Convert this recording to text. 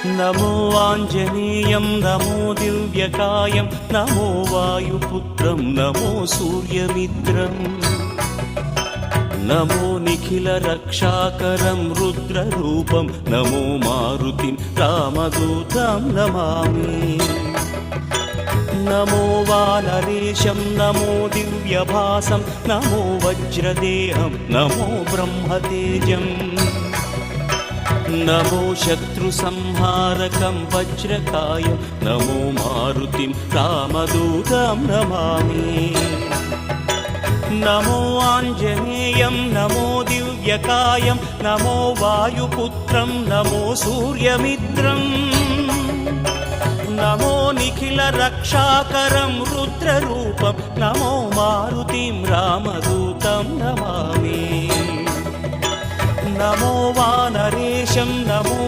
नमो आञ्जनेयं नमो दिव्यकायं नमो वायुपुत्रं नमो सूर्यमित्रम् नमो निखिलरक्षाकरं रुद्ररूपं नमो मारुतिं रामदूतं Namami नमो वानरेशं नमो दिव्यभासं नमो वज्रदेहं नमो ब्रह्मतेजम् नमो शत्रुसंहारकं वज्रकायं नमो मारुतिं रामदूतं Namami नमो आञ्जनेयं नमो दिव्यकायं नमो वायुपुत्रं नमो सूर्यमित्रम् नमो निखिलरक्षाकरं रुद्ररूपं नमो मारुतिं रामदूतं Namami नमो वानरेशं नमो